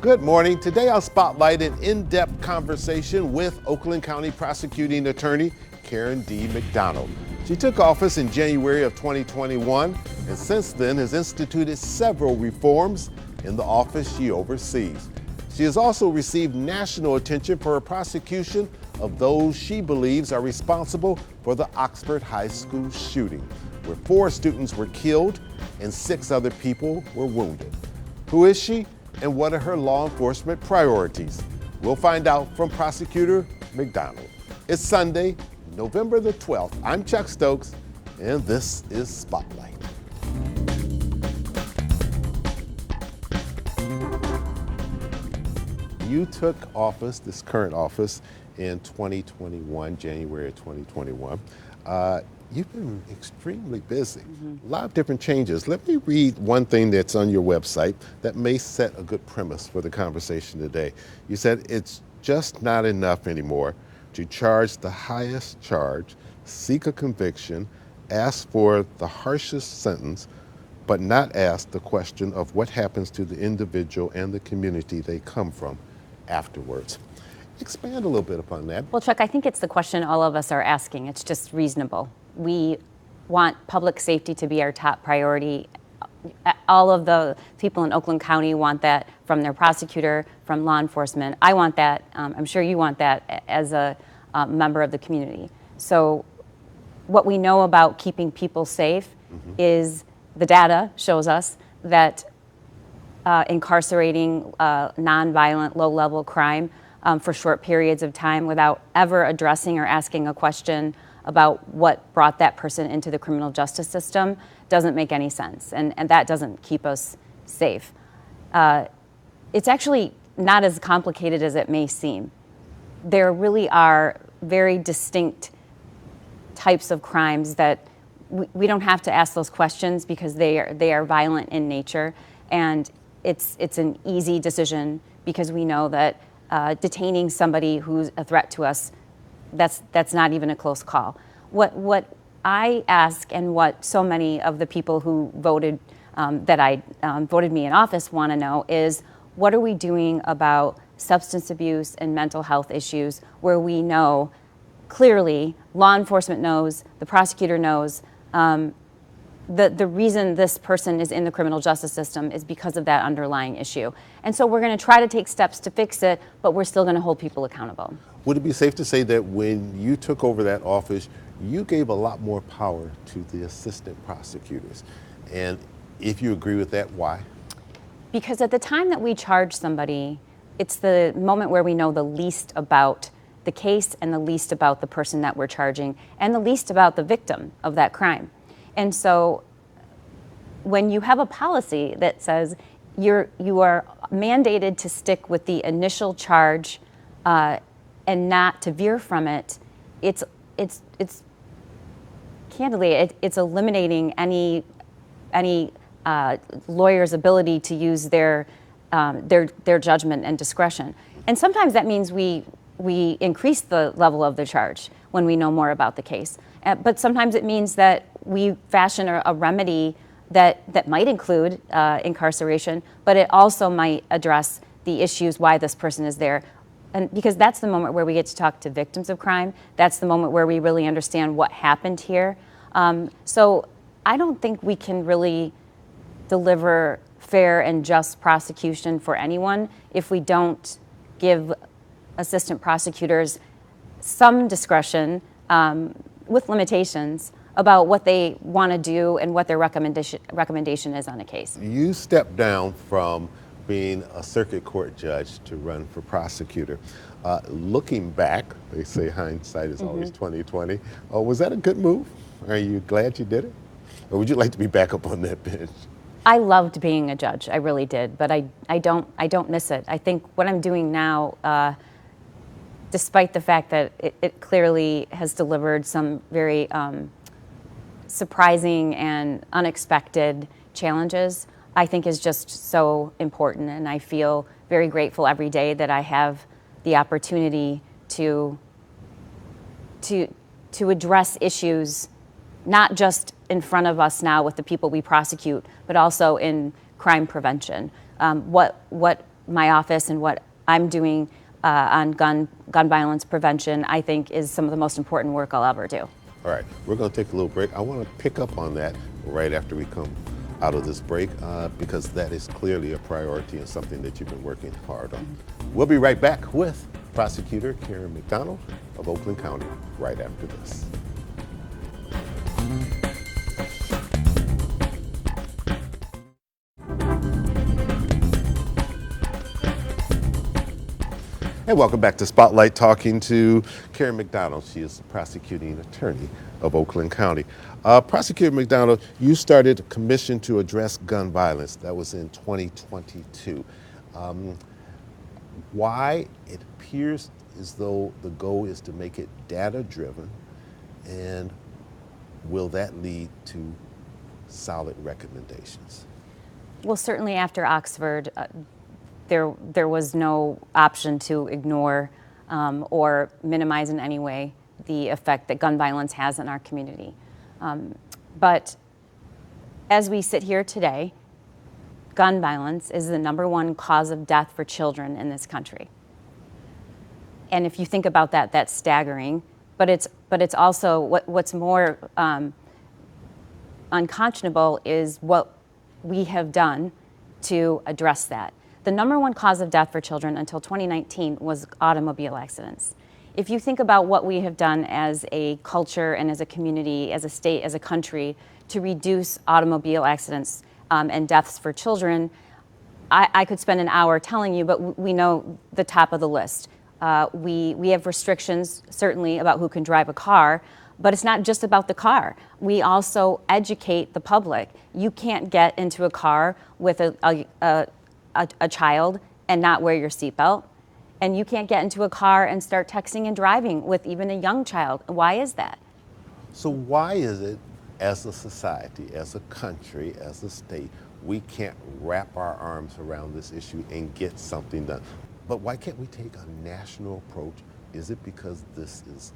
Good morning. Today I'll spotlight an in-depth conversation with Oakland County Prosecuting Attorney Karen D. McDonald. She took office in January of 2021 and since then has instituted several reforms in the office she oversees. She has also received national attention for her prosecution of those she believes are responsible for the Oxford High School shooting, where 4 students were killed and 6 other people were wounded. Who is she? And what are her law enforcement priorities? We'll find out from Prosecutor McDonald. It's Sunday, November the 12th. I'm Chuck Stokes, and this is Spotlight. You took office, this current office, in 2021, January of 2021. You've been extremely busy. A lot of different changes. Let me read one thing that's on your website that may set a good premise for the conversation today. You said it's just not enough anymore to charge the highest charge, seek a conviction, ask for the harshest sentence, but not ask the question of what happens to the individual and the community they come from afterwards. Expand a little bit upon that. Well, Chuck, I think it's the question all of us are asking. It's just reasonable. We want public safety to be our top priority. All of the people in Oakland County want that from their prosecutor, from law enforcement. I want that. I'm sure you want that as a member of the community. So what we know about keeping people safe is the data shows us that incarcerating nonviolent, low-level crime for short periods of time without ever addressing or asking a question about what brought that person into the criminal justice system doesn't make any sense, and that doesn't keep us safe. It's actually not as complicated as it may seem. There really are very distinct types of crimes that we don't have to ask those questions because they are violent in nature, and it's an easy decision because we know that detaining somebody who's a threat to us, that's not even a close call. What I ask, and what so many of the people who voted voted me in office want to know, is what are we doing about substance abuse and mental health issues where we know clearly, law enforcement knows, the prosecutor knows, the reason this person is in the criminal justice system is because of that underlying issue. And so we're going to try to take steps to fix it, but we're still going to hold people accountable. Would it be safe to say that when you took over that office, you gave a lot more power to the assistant prosecutors? And if you agree with that, why? Because at the time that we charge somebody, it's the moment where we know the least about the case and the least about the person that we're charging and the least about the victim of that crime. And so when you have a policy that says you are mandated to stick with the initial charge and not to veer from it, it's candidly it's eliminating any lawyer's ability to use their judgment and discretion. And sometimes that means we increase the level of the charge when we know more about the case. But sometimes it means that we fashion a remedy that might include incarceration, but it also might address the issues why this person is there. And because that's the moment where we get to talk to victims of crime. That's the moment where we really understand what happened here. So I don't think we can really deliver fair and just prosecution for anyone if we don't give assistant prosecutors some discretion with limitations about what they want to do and what their recommendation is on a case. You stepped down from being a circuit court judge to run for prosecutor. Looking back, they say hindsight is always 20/20. Was that a good move? Are you glad you did it? Or would you like to be back up on that bench? I loved being a judge, I really did, but I don't miss it. I think what I'm doing now, despite the fact that it clearly has delivered some very surprising and unexpected challenges, I think is just so important, and I feel very grateful every day that I have the opportunity to address issues not just in front of us now with the people we prosecute, but also in crime prevention. What my office and what I'm doing on gun violence prevention, I think, is some of the most important work I'll ever do. All right, we're going to take a little break. I want to pick up on that right after we come out of this break because that is clearly a priority and something that you've been working hard on. We'll be right back with Prosecutor Karen McDonald of Oakland County right after this. And welcome back to Spotlight, talking to Karen McDonald. She is the prosecuting attorney of Oakland County. Prosecutor McDonald, you started a commission to address gun violence. That was in 2022. Why? It appears as though the goal is to make it data-driven, and will that lead to solid recommendations? Well, certainly after Oxford, there was no option to ignore or minimize in any way the effect that gun violence has in our community. But as we sit here today, gun violence is the #1 cause of death for children in this country. And if you think about that, that's staggering. But it's also what's more unconscionable is what we have done to address that. The #1 cause of death for children until 2019 was automobile accidents. If you think about what we have done as a culture and as a community, as a state, as a country, to reduce automobile accidents and deaths for children, I could spend an hour telling you, but we know the top of the list. We have restrictions, certainly, about who can drive a car, but it's not just about the car. We also educate the public. You can't get into a car with a child and not wear your seatbelt. And you can't get into a car and start texting and driving with even a young child. Why is that? So why is it, as a society, as a country, as a state, we can't wrap our arms around this issue and get something done? But why can't we take a national approach? Is it because this is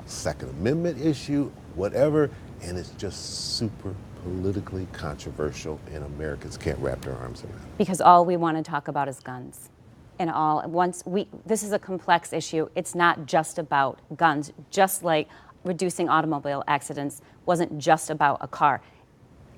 a Second Amendment issue, whatever, and it's just super politically controversial and Americans can't wrap their arms around it? Because all we want to talk about is guns. And this is a complex issue. It's not just about guns, just like reducing automobile accidents wasn't just about a car.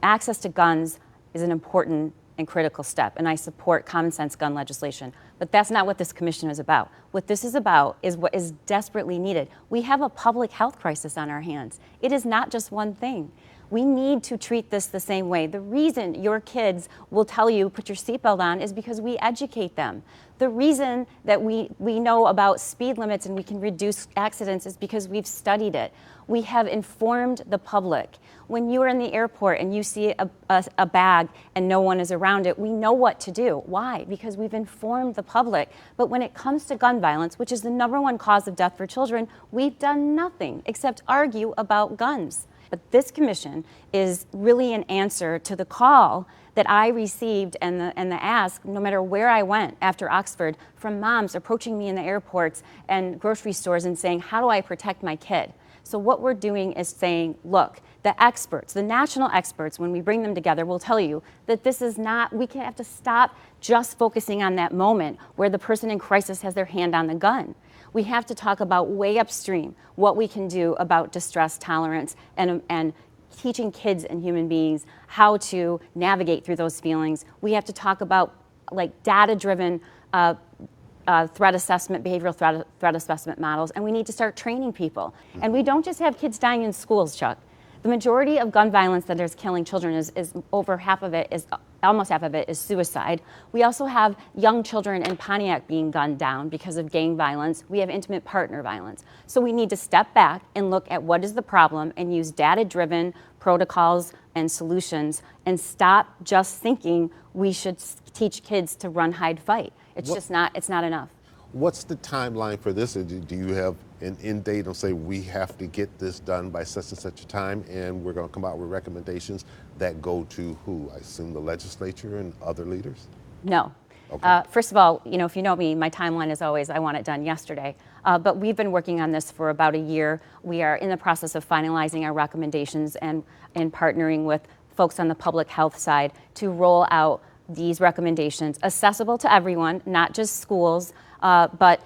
Access to guns is an important and critical step, and I support common sense gun legislation. But that's not what this commission is about. What this is about is what is desperately needed. We have a public health crisis on our hands. It is not just one thing. We need to treat this the same way. The reason your kids will tell you put your seatbelt on is because we educate them. The reason that we know about speed limits and we can reduce accidents is because we've studied it. We have informed the public. When you are in the airport and you see a bag and no one is around it, we know what to do. Why? Because we've informed the public. But when it comes to gun violence, which is the #1 cause of death for children, we've done nothing except argue about guns. But this commission is really an answer to the call that I received and the ask, no matter where I went after Oxford, from moms approaching me in the airports and grocery stores and saying, how do I protect my kid? So what we're doing is saying, look, the experts, the national experts, when we bring them together, will tell you that this is not, we have to stop just focusing on that moment where the person in crisis has their hand on the gun. We have to talk about way upstream what we can do about distress tolerance and teaching kids and human beings how to navigate through those feelings. We have to talk about like data-driven threat assessment, behavioral threat assessment models, and we need to start training people. And we don't just have kids dying in schools, Chuck. The majority of gun violence that is killing children is over half of it is, almost half of it is suicide. We also have young children in Pontiac being gunned down because of gang violence. We have intimate partner violence. So we need to step back and look at what is the problem and use data-driven protocols and solutions and stop just thinking we should teach kids to run, hide, fight. It's just not, it's not enough. What's the timeline for this? Do you have an end date and say we have to get this done by such and such a time and we're going to come out with recommendations that go to who? I assume the legislature and other leaders? No. Okay. First of all, you know, if you know me, my timeline is always I want it done yesterday. But we've been working on this for about a year. We are in the process of finalizing our recommendations and partnering with folks on the public health side to roll out these recommendations, accessible to everyone, not just schools, but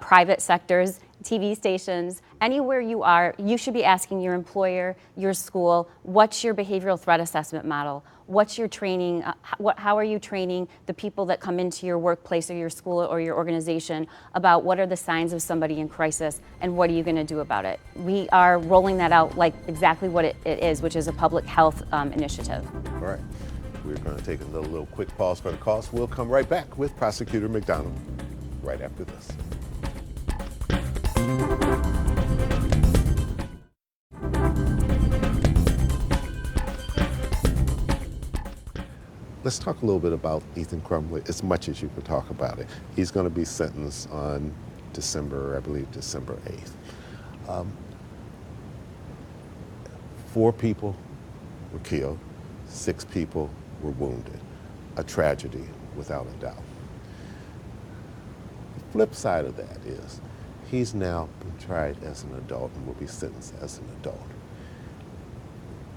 private sectors, TV stations, anywhere you are, you should be asking your employer, your school, what's your behavioral threat assessment model? What's your training? How are you training the people that come into your workplace or your school or your organization about what are the signs of somebody in crisis and what are you going to do about it? We are rolling that out like exactly what it is, which is a public health initiative. All right. We're going to take a little quick pause for the calls. We'll come right back with Prosecutor McDonald right after this. Let's talk a little bit about Ethan Crumbley, as much as you can talk about it. He's going to be sentenced on December 8th. 4 people were killed, 6 people were wounded. A tragedy, without a doubt. The flip side of that is he's now been tried as an adult and will be sentenced as an adult.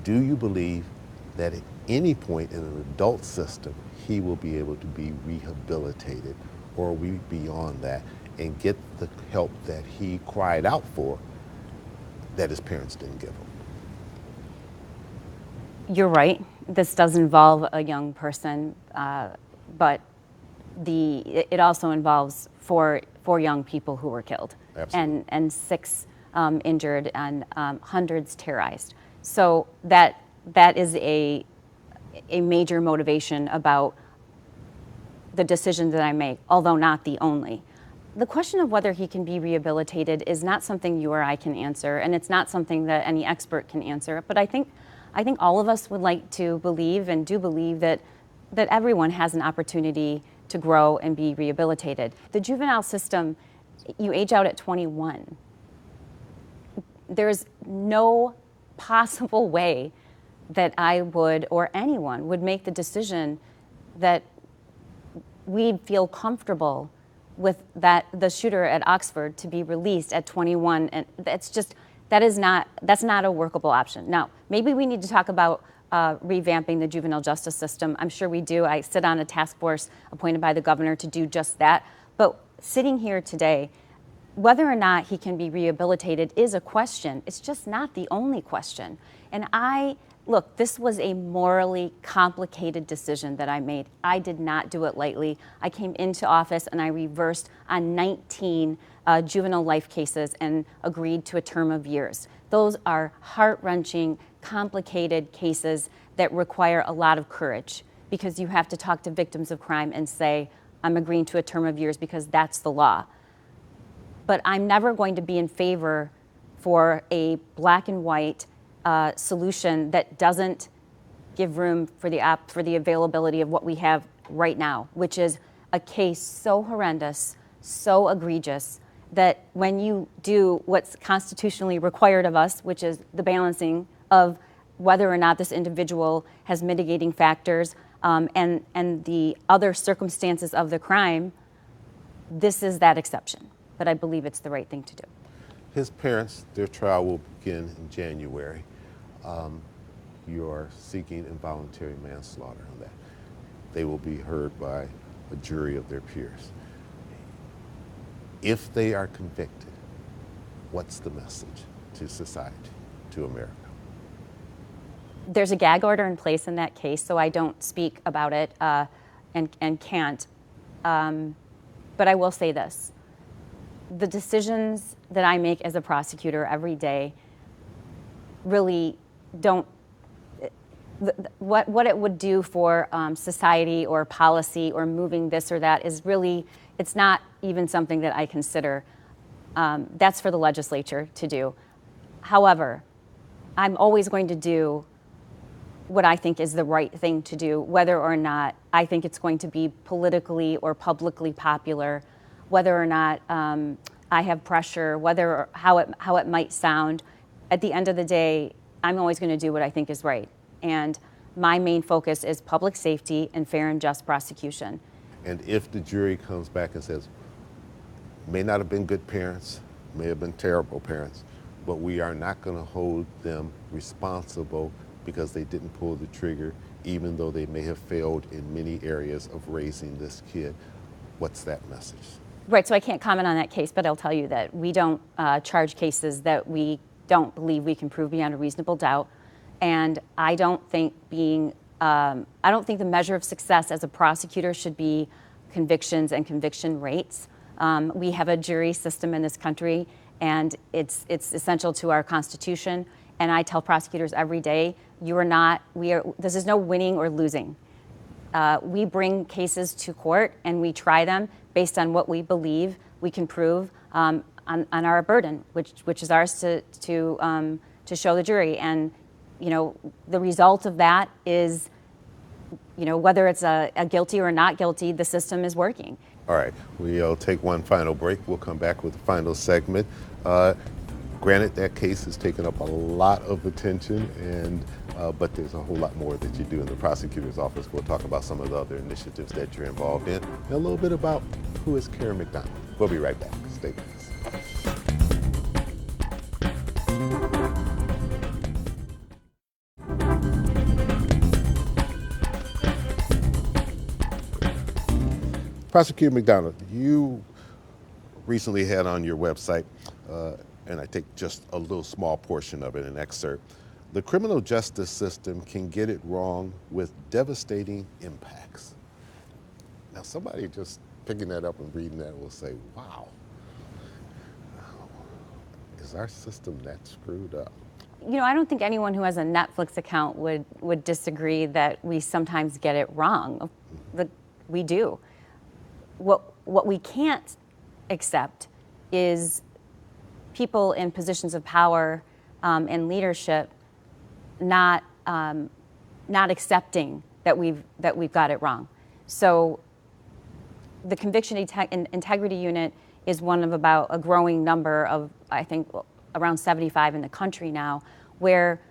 Do you believe that at any point in an adult system he will be able to be rehabilitated, or are we beyond that and get the help that he cried out for that his parents didn't give him? You're right. This does involve a young person, but it also involves four young people who were killed. Absolutely. and 6 injured and hundreds terrorized. So that is a major motivation about the decisions that I make, although not the only. The question of whether he can be rehabilitated is not something you or I can answer, and it's not something that any expert can answer. But I think all of us would like to believe and do believe that everyone has an opportunity to grow and be rehabilitated. The juvenile system, you age out at 21. There's no possible way that I would, or anyone would, make the decision that we feel comfortable with the shooter at Oxford to be released at 21, and that's not a workable option. Now, maybe we need to talk about revamping the juvenile justice system. I'm sure we do. I sit on a task force appointed by the governor to do just that. But sitting here today, whether or not he can be rehabilitated is a question. It's just not the only question. And look, this was a morally complicated decision that I made. I did not do it lightly. I came into office and I reversed on 19 juvenile life cases and agreed to a term of years. Those are heart-wrenching, complicated cases that require a lot of courage, because you have to talk to victims of crime and say, I'm agreeing to a term of years because that's the law. But I'm never going to be in favor for a black and white solution that doesn't give room for the availability of what we have right now, which is a case so horrendous, so egregious, that when you do what's constitutionally required of us, which is the balancing of whether or not this individual has mitigating factors and the other circumstances of the crime, this is that exception. But I believe it's the right thing to do. His parents, their trial will begin in January. You are seeking involuntary manslaughter on that. They will be heard by a jury of their peers. If they are convicted, what's the message to society, to America? There's a gag order in place in that case, so I don't speak about it and can't. But I will say this. The decisions that I make as a prosecutor every day really don't, what it would do for society or policy or moving this or that is really, it's not even something that I consider. That's for the legislature to do. However, I'm always going to do what I think is the right thing to do, whether or not I think it's going to be politically or publicly popular, whether or not I have pressure, how it might sound. At the end of the day, I'm always going to do what I think is right. And my main focus is public safety and fair and just prosecution. And if the jury comes back and says, may not have been good parents, may have been terrible parents, but we are not going to hold them responsible because they didn't pull the trigger even though they may have failed in many areas of raising this kid. What's that message? Right, so I can't comment on that case, but I'll tell you that we don't charge cases that we don't believe we can prove beyond a reasonable doubt. And I don't think the measure of success as a prosecutor should be convictions and conviction rates. We have a jury system in this country, and it's essential to our Constitution. And I tell prosecutors every day, this is no winning or losing. We bring cases to court and we try them based on what we believe we can prove on our burden, which is ours to show the jury. And the result of that is, whether it's a guilty or not guilty, the system is working. All right, we'll take one final break. We'll come back with the final segment. Granted, that case has taken up a lot of attention, but there's a whole lot more that you do in the prosecutor's office. We'll talk about some of the other initiatives that you're involved in, and a little bit about who is Karen McDonald. We'll be right back. Stay with us. Prosecutor McDonald, you recently had on your website, and I take just a little small portion of it, an excerpt, the criminal justice system can get it wrong with devastating impacts. Now, somebody just picking that up and reading that will say, wow, is our system that screwed up? I don't think anyone who has a Netflix account would disagree that we sometimes get it wrong. We do. What we can't accept is people in positions of power and leadership not accepting that we've got it wrong. So the Conviction Integrity Unit is one of about a growing number of, I think, around 75 in the country now, where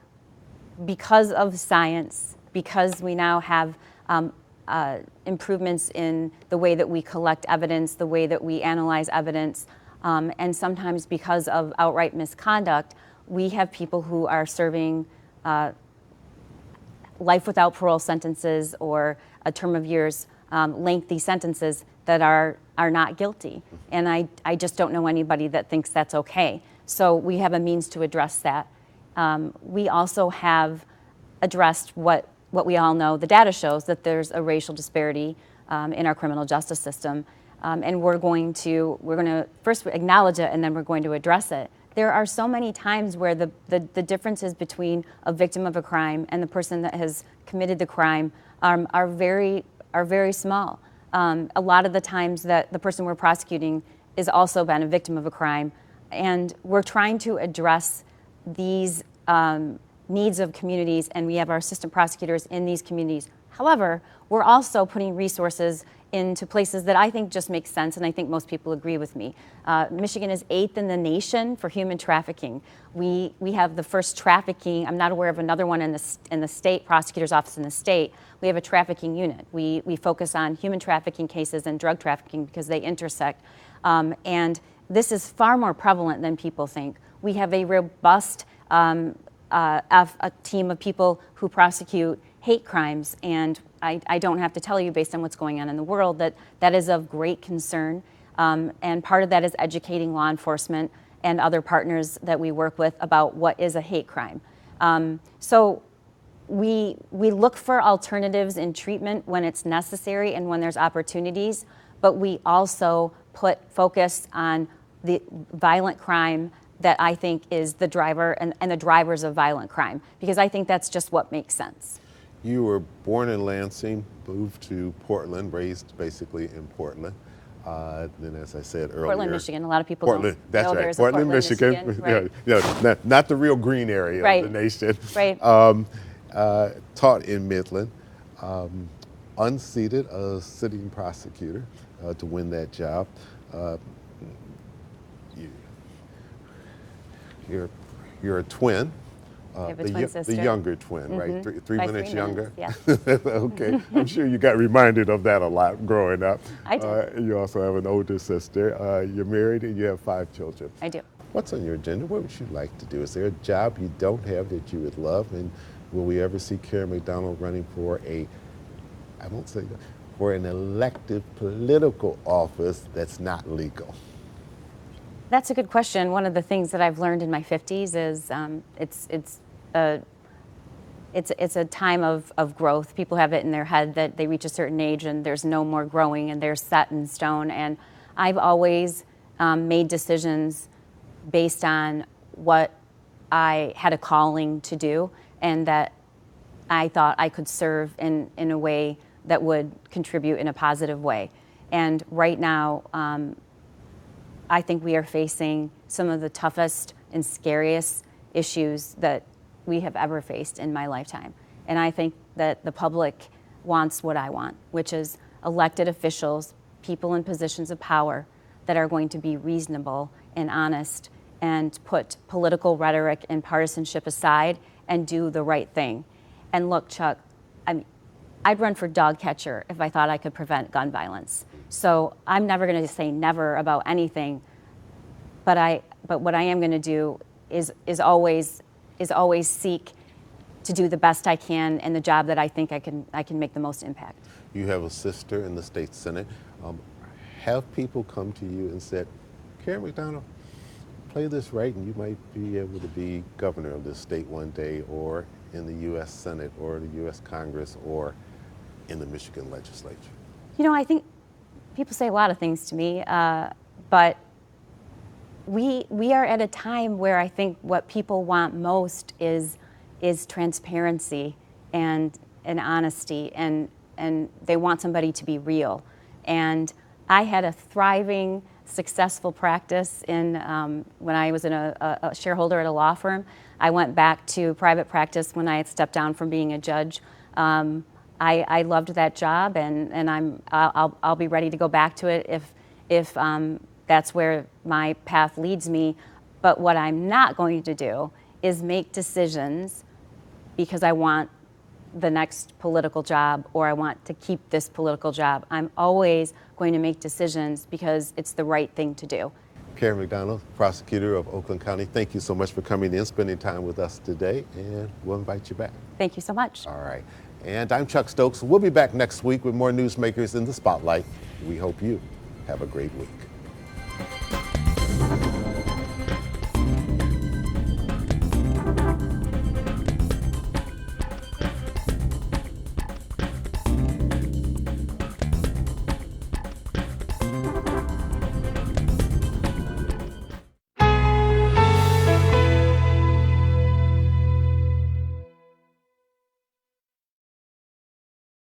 because of science, because we now have improvements in the way that we collect evidence, the way that we analyze evidence, and sometimes because of outright misconduct, we have people who are serving life without parole sentences or a term of years, lengthy sentences that are not guilty. And I just don't know anybody that thinks that's okay. So we have a means to address that. We also have addressed what we all know. The data shows that there's a racial disparity in our criminal justice system. And we're going to first acknowledge it, and then we're going to address it. There are so many times where the differences between a victim of a crime and the person that has committed the crime are very small. A lot of the times that the person we're prosecuting has also been a victim of a crime, and we're trying to address these needs of communities, and we have our assistant prosecutors in these communities. However, we're also putting resources into places that I think just make sense, and I think most people agree with me. Michigan is 8th in the nation for human trafficking. We have the first trafficking. I'm not aware of another one in the state prosecutor's office in the state. We have a trafficking unit. We focus on human trafficking cases and drug trafficking because they intersect, and this is far more prevalent than people think. We have a robust a team of people who prosecute hate crimes, and I don't have to tell you, based on what's going on in the world, that is of great concern. And part of that is educating law enforcement and other partners that we work with about what is a hate crime. So we look for alternatives in treatment when it's necessary and when there's opportunities, but we also put focus on the violent crime that I think is the driver and the drivers of violent crime, because I think that's just what makes sense. You were born in Lansing, moved to Portland, raised basically in Portland. Then, as I said earlier, Portland, Michigan. A lot of people Portland, don't that's know right. there's Portland, a Portland, Michigan. Right. Yeah, not the real green area Right. of the nation. Right. Taught in Midland, unseated, a sitting prosecutor to win that job. You're a twin. I have a twin sister. The younger twin, right? Three By minutes 3 younger? minutes, yeah. Okay. I'm sure you got reminded of that a lot growing up. I did. You also have an older sister. You're married and you have 5 children. I do. What's on your agenda? What would you like to do? Is there a job you don't have that you would love? And Will we ever see Karen McDonald running for I won't say that, for an elective political office that's not legal? That's a good question. One of the things that I've learned in my 50s is it's a time of growth. People have it in their head that they reach a certain age and there's no more growing and they're set in stone. And I've always made decisions based on what I had a calling to do and that I thought I could serve in a way that would contribute in a positive way. And right now, I think we are facing some of the toughest and scariest issues that we have ever faced in my lifetime. And I think that the public wants what I want, which is elected officials, people in positions of power that are going to be reasonable and honest and put political rhetoric and partisanship aside and do the right thing. And look, Chuck, I'd run for dog catcher if I thought I could prevent gun violence. So I'm never going to say never about anything, but what I am going to do is always seek to do the best I can in the job that I think I can make the most impact. You have a sister in the state Senate. Have people come to you and said, Karen McDonald, play this right and you might be able to be governor of this state one day, or in the U.S. Senate or the U.S. Congress or in the Michigan legislature? You know, I think people say a lot of things to me, but we are at a time where I think what people want most is transparency and honesty, and they want somebody to be real. And I had a thriving, successful practice when I was a shareholder at a law firm. I went back to private practice when I had stepped down from being a judge. I loved that job, and I'll be ready to go back to it if that's where my path leads me. But what I'm not going to do is make decisions because I want the next political job or I want to keep this political job. I'm always going to make decisions because it's the right thing to do. Karen McDonald, Prosecutor of Oakland County, thank you so much for coming in, spending time with us today, and we'll invite you back. Thank you so much. All right. And I'm Chuck Stokes. We'll be back next week with more newsmakers in the spotlight. We hope you have a great week.